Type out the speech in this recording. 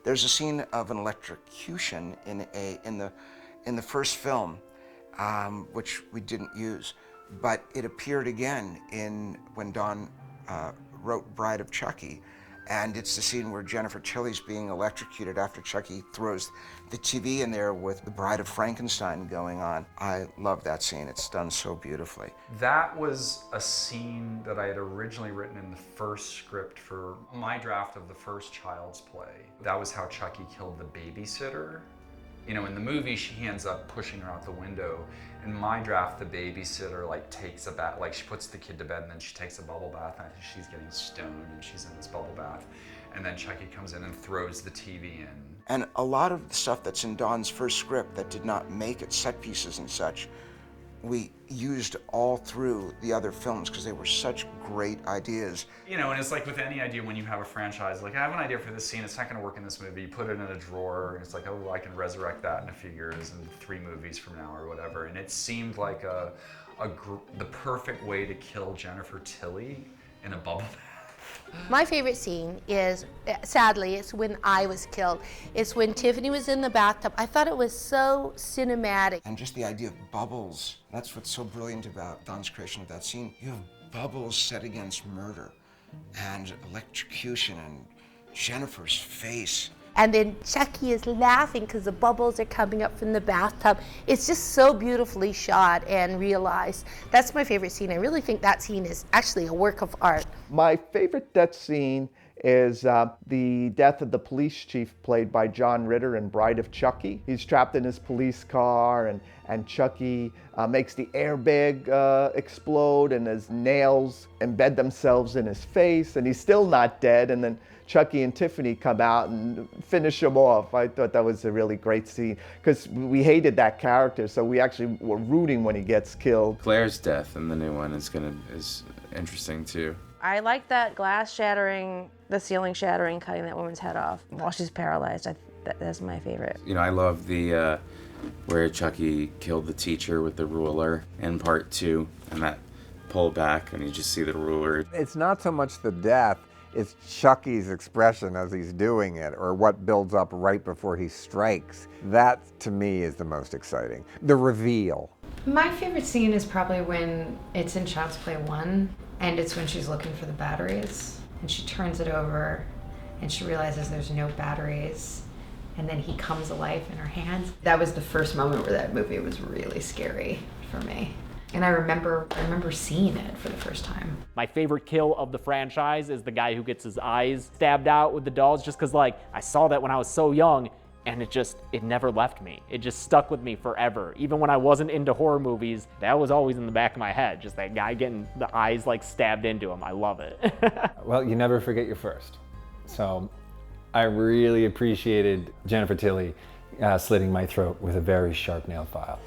There's a scene of an electrocution in the first film, which we didn't use, but it appeared again when Don wrote Bride of Chucky. And it's the scene where Jennifer Tilly's being electrocuted after Chucky throws the TV in there with the Bride of Frankenstein going on. I love that scene. It's done so beautifully. That was a scene that I had originally written in the first script for my draft of the first Child's Play. That was how Chucky killed the babysitter. You know, in the movie, he ends up pushing her out the window. In my draft, the babysitter takes a bath, she puts the kid to bed and then she takes a bubble bath. And I think she's getting stoned and she's in this bubble bath. And then Chucky comes in and throws the TV in. And a lot of the stuff that's in Don's first script that did not make it, set pieces and such, we used all through the other films because they were such great ideas. You know, and it's like with any idea when you have a franchise, I have an idea for this scene, it's not gonna work in this movie, you put it in a drawer, and it's like, oh, I can resurrect that in a few years and 3 movies from now or whatever. And it seemed like the perfect way to kill Jennifer Tilly in a bubble bath. My favorite scene is, sadly, it's when I was killed. It's when Tiffany was in the bathtub. I thought it was so cinematic. And just the idea of bubbles, that's what's so brilliant about Don's creation of that scene. You have bubbles set against murder and electrocution and Jennifer's face. And then Chucky is laughing because the bubbles are coming up from the bathtub. It's just so beautifully shot and realized. That's my favorite scene. I really think that scene is actually a work of art. My favorite death scene is the death of the police chief played by John Ritter in Bride of Chucky. He's trapped in his police car and Chucky makes the airbag explode and his nails embed themselves in his face and he's still not dead, and then Chucky and Tiffany come out and finish him off. I thought that was a really great scene because we hated that character, so we actually were rooting when he gets killed. Claire's death in the new one is interesting too. I like that glass shattering, the ceiling shattering, cutting that woman's head off while she's paralyzed. That's my favorite. You know, I love the where Chucky killed the teacher with the ruler in part 2, and that pull back and you just see the ruler. It's not so much the death, it's Chucky's expression as he's doing it, or what builds up right before he strikes. That, to me, is the most exciting. The reveal. My favorite scene is probably when it's in Child's Play 1, and it's when she's looking for the batteries, and she turns it over, and she realizes there's no batteries, and then he comes alive in her hands. That was the first moment where that movie was really scary for me. And I remember seeing it for the first time. My favorite kill of the franchise is the guy who gets his eyes stabbed out with the dolls, just because I saw that when I was so young and it never left me. It just stuck with me forever. Even when I wasn't into horror movies, that was always in the back of my head, just that guy getting the eyes stabbed into him. I love it. Well, you never forget your first. So I really appreciated Jennifer Tilly slitting my throat with a very sharp nail file.